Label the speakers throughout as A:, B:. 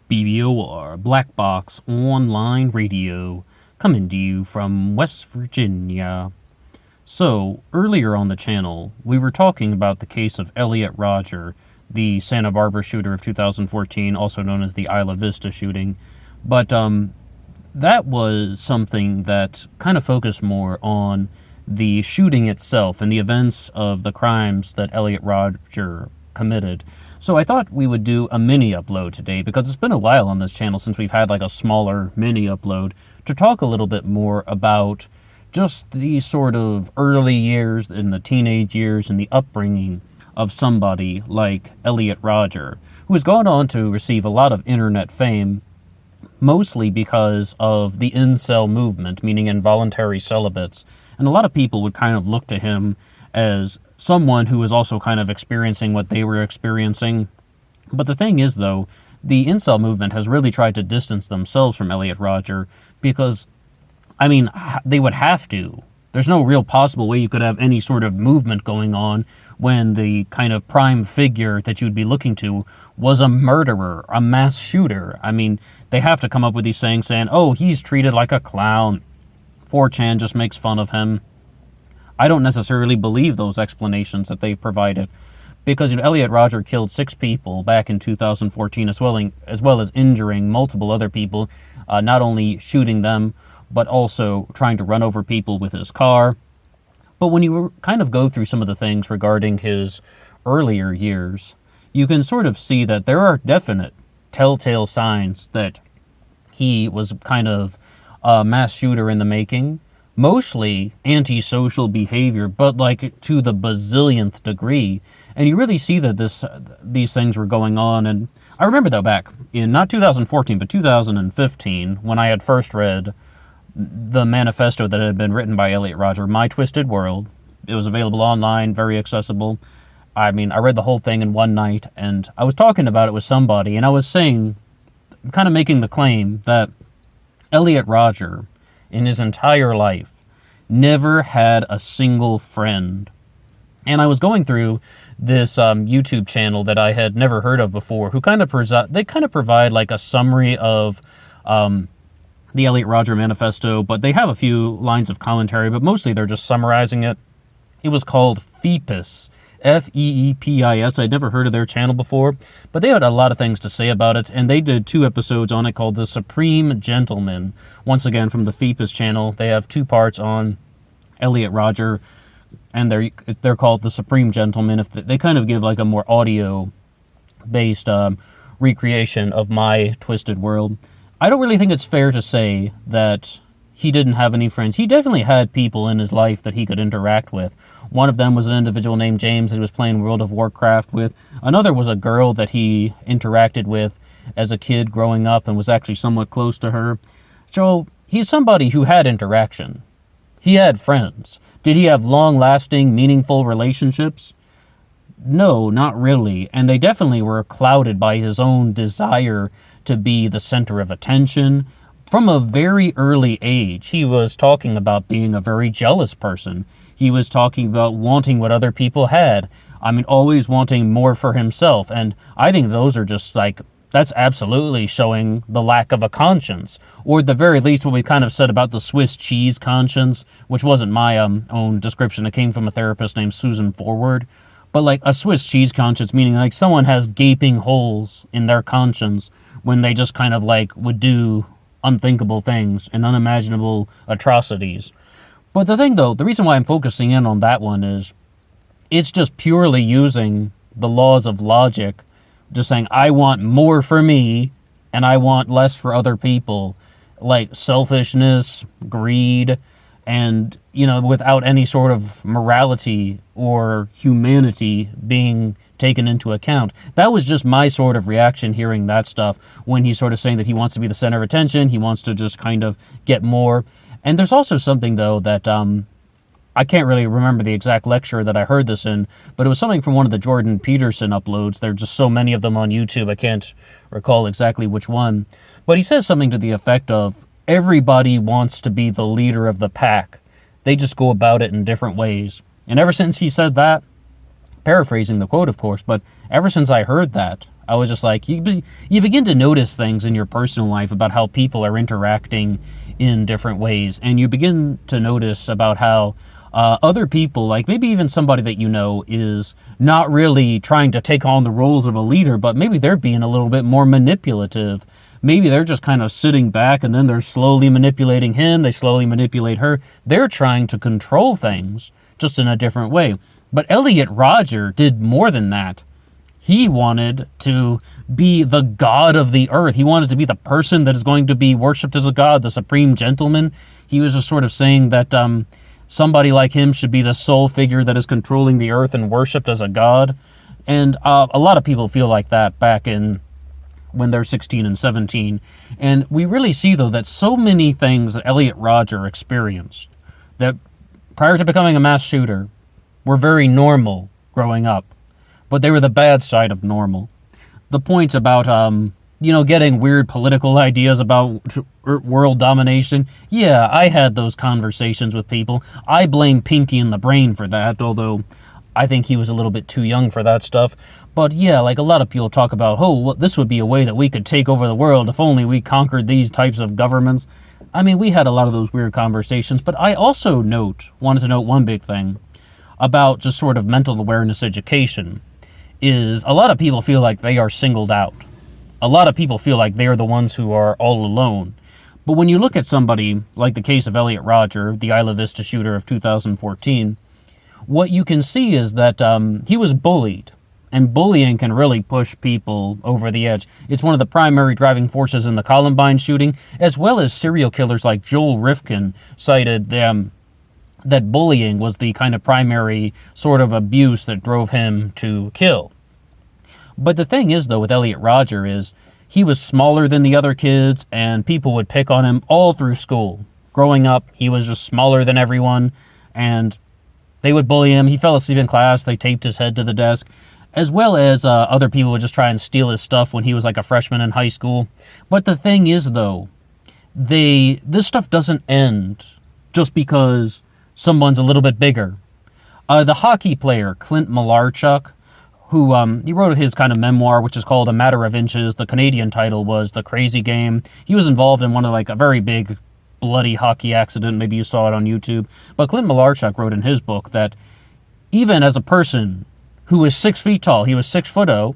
A: BBOR, Black Box Online Radio, coming to you from West Virginia. So, earlier on the channel, we were talking about the case of Elliot Rodger, the Santa Barbara shooter of 2014, also known as the Isla Vista shooting. But that was something that kind of focused more on the shooting itself and the events of the crimes that Elliot Rodger committed. So I thought we would do a mini upload today, because it's been a while on this channel since we've had like a smaller mini upload, to talk a little bit more about just the sort of early years and the teenage years and the upbringing of somebody like Elliot Rodger, who has gone on to receive a lot of internet fame, mostly because of the incel movement, meaning involuntary celibates. And a lot of people would kind of look to him as someone who was also kind of experiencing what they were experiencing. But the thing is, though, the incel movement has really tried to distance themselves from Elliot Rodger because, I mean, they would have to. There's no real possible way you could have any sort of movement going on when the kind of prime figure that you'd be looking to was a murderer, a mass shooter. I mean, they have to come up with these things saying, oh, he's treated like a clown. 4chan just makes fun of him. I don't necessarily believe those explanations that they've provided, because Elliot Rodger killed 6 people back in 2014, as well as injuring multiple other people, not only shooting them, but also trying to run over people with his car. But when you kind of go through some of the things regarding his earlier years, you can sort of see that there are definite telltale signs that he was kind of a mass shooter in the making. Mostly antisocial behavior, but like to the bazillionth degree. And you really see that these things were going on. And I remember, though, back in not 2014, but 2015, when I had first read the manifesto that had been written by Elliot Rodger, My Twisted World. It was available online, very accessible. I mean, I read the whole thing in one night, and I was talking about it with somebody, and I was saying, kind of making the claim that Elliot Rodger, in his entire life, never had a single friend. And I was going through this YouTube channel that I had never heard of before, who kind of provide like a summary of the Elliot Rodger manifesto, but they have a few lines of commentary, but mostly they're just summarizing it. It was called FEEPIS, F-E-E-P-I-S. I'd never heard of their channel before, but they had a lot of things to say about it, and they did 2 episodes on it called The Supreme Gentleman. Once again, from the FEEPIS channel, they have 2 parts on Elliot Rodger, and they're called The Supreme Gentleman. If they kind of give like a more audio-based recreation of My Twisted World. I don't really think it's fair to say that he didn't have any friends. He definitely had people in his life that he could interact with. One of them was an individual named James that he was playing World of Warcraft with. Another was a girl that he interacted with as a kid growing up and was actually somewhat close to her. So he's somebody who had interaction. He had friends. Did he have long-lasting, meaningful relationships? No, not really. And they definitely were clouded by his own desire to be the center of attention. From a very early age, he was talking about being a very jealous person. He was talking about wanting what other people had. I mean, always wanting more for himself. And I think those are just like, that's absolutely showing the lack of a conscience. Or at the very least, what we kind of said about the Swiss cheese conscience, which wasn't my own description. It came from a therapist named Susan Forward. But like a Swiss cheese conscience, meaning like someone has gaping holes in their conscience when they just kind of like would do unthinkable things and unimaginable atrocities. But the thing, though, the reason why I'm focusing in on that one is it's just purely using the laws of logic, just saying, I want more for me and I want less for other people, like selfishness, greed, and, without any sort of morality or humanity being taken into account. That was just my sort of reaction hearing that stuff, when he's sort of saying that he wants to be the center of attention, he wants to just kind of get more. And there's also something, though, that I can't really remember the exact lecture that I heard this in, but it was something from one of the Jordan Peterson uploads. There are just so many of them on YouTube, I can't recall exactly which one. But he says something to the effect of, everybody wants to be the leader of the pack. They just go about it in different ways. And ever since he said that, paraphrasing the quote, of course, but ever since I heard that, I was just like, you begin to notice things in your personal life about how people are interacting in different ways, and you begin to notice about how other people, like maybe even somebody that you know, is not really trying to take on the roles of a leader, but maybe they're being a little bit more manipulative. Maybe they're just kind of sitting back and then they're slowly manipulating him, they slowly manipulate her. They're trying to control things, just in a different way. But Elliot Rodger did more than that. He wanted to be the god of the earth. He wanted to be the person that is going to be worshipped as a god, the supreme gentleman. He was just sort of saying that somebody like him should be the sole figure that is controlling the earth and worshipped as a god. And a lot of people feel like that back in when they're 16 and 17. And we really see, though, that so many things that Elliot Rodger experienced that prior to becoming a mass shooter were very normal growing up, but they were the bad side of normal. The points about, getting weird political ideas about world domination. Yeah, I had those conversations with people. I blame Pinky in the Brain for that, although I think he was a little bit too young for that stuff. But yeah, like a lot of people talk about, this would be a way that we could take over the world if only we conquered these types of governments. I mean, we had a lot of those weird conversations, but I also wanted to note one big thing about just sort of mental awareness education, is a lot of people feel like they are singled out. A lot of people feel like they are the ones who are all alone. But when you look at somebody like the case of Elliot Rodger, the Isla Vista shooter of 2014, what you can see is that he was bullied. And bullying can really push people over the edge. It's one of the primary driving forces in the Columbine shooting, as well as serial killers like Joel Rifkin cited that bullying was the kind of primary sort of abuse that drove him to kill. But the thing is, though, with Elliot Rodger is he was smaller than the other kids, and people would pick on him all through school. Growing up, he was just smaller than everyone, and they would bully him. He fell asleep in class. They taped his head to the desk. As well as other people would just try and steal his stuff when he was like a freshman in high school. But the thing is, though, this stuff doesn't end just because someone's a little bit bigger. The hockey player, Clint Malarchuk, who he wrote his kind of memoir, which is called A Matter of Inches. The Canadian title was The Crazy Game. He was involved in one of like a very big bloody hockey accident. Maybe you saw it on YouTube. But Clint Malarchuk wrote in his book that even as a person who was 6 feet tall, he was 6'0",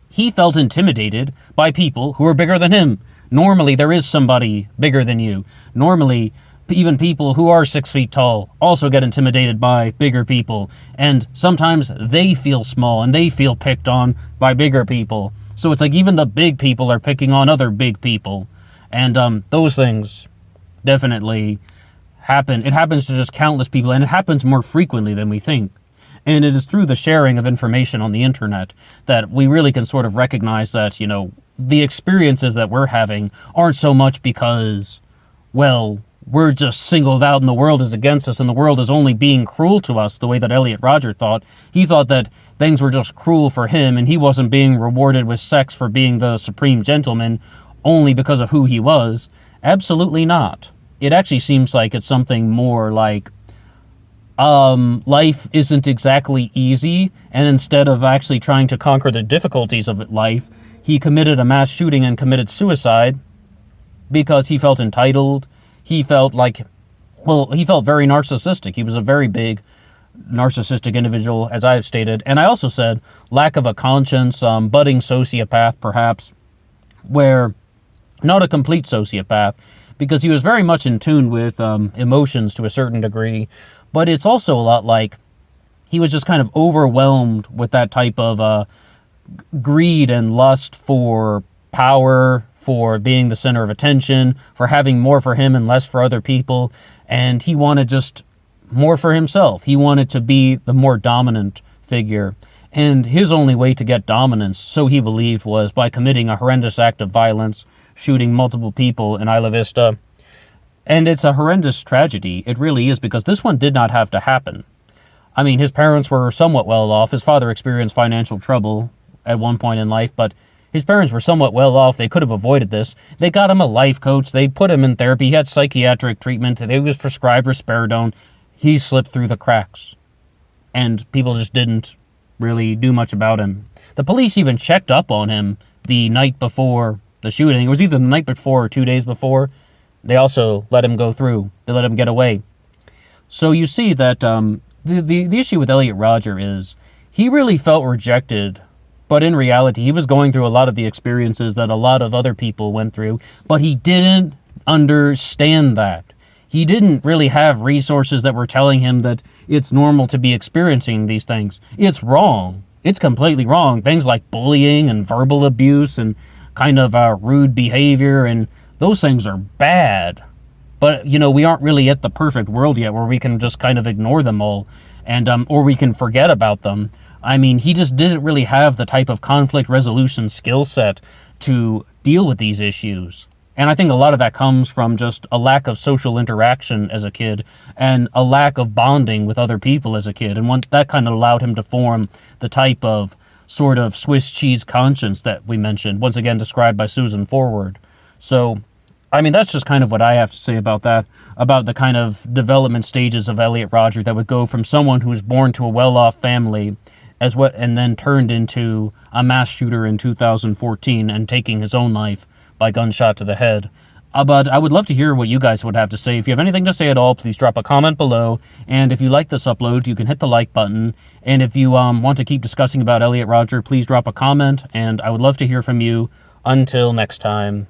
A: he felt intimidated by people who were bigger than him. Normally, there is somebody bigger than you. Normally, even people who are 6 feet tall also get intimidated by bigger people. And sometimes they feel small and they feel picked on by bigger people. So it's like even the big people are picking on other big people. And those things definitely happen. It happens to just countless people, and it happens more frequently than we think. And it is through the sharing of information on the internet that we really can sort of recognize that, the experiences that we're having aren't so much because, we're just singled out and the world is against us and the world is only being cruel to us the way that Elliot Rodger thought. He thought that things were just cruel for him and he wasn't being rewarded with sex for being the supreme gentleman only because of who he was. Absolutely not. It actually seems like it's something more like life isn't exactly easy, and instead of actually trying to conquer the difficulties of life, he committed a mass shooting and committed suicide because he felt entitled. He felt very narcissistic. He was a very big narcissistic individual, as I have stated. And I also said lack of a conscience, budding sociopath, perhaps, where not a complete sociopath, because he was very much in tune with emotions to a certain degree. But it's also a lot like he was just kind of overwhelmed with that type of greed and lust for power, for being the center of attention, for having more for him and less for other people. And he wanted just more for himself. He wanted to be the more dominant figure. And his only way to get dominance, so he believed, was by committing a horrendous act of violence, shooting multiple people in Isla Vista. And it's a horrendous tragedy. It really is, because this one did not have to happen. I mean, his parents were somewhat well off. His father experienced financial trouble at one point in life, but his parents were somewhat well off. They could have avoided this. They got him a life coach. They put him in therapy. He had psychiatric treatment. He was prescribed risperidone. He slipped through the cracks. And people just didn't really do much about him. The police even checked up on him the night before the shooting. It was either the night before or 2 days before. They also let him go through. They let him get away. So you see that the issue with Elliot Rodger is he really felt rejected, but in reality, he was going through a lot of the experiences that a lot of other people went through, but he didn't understand that. He didn't really have resources that were telling him that it's normal to be experiencing these things. It's wrong. It's completely wrong. Things like bullying and verbal abuse and kind of rude behavior, and those things are bad. But, we aren't really at the perfect world yet where we can just kind of ignore them all, and or we can forget about them. I mean, he just didn't really have the type of conflict resolution skill set to deal with these issues. And I think a lot of that comes from just a lack of social interaction as a kid and a lack of bonding with other people as a kid. And that kind of allowed him to form the type of sort of Swiss cheese conscience that we mentioned, once again described by Susan Forward. So, I mean, that's just kind of what I have to say about that, about the kind of development stages of Elliot Rodger that would go from someone who was born to a well-off family and then turned into a mass shooter in 2014 and taking his own life by gunshot to the head. But I would love to hear what you guys would have to say. If you have anything to say at all, please drop a comment below. And if you like this upload, you can hit the like button. And if you want to keep discussing about Elliot Rodger, please drop a comment. And I would love to hear from you. Until next time.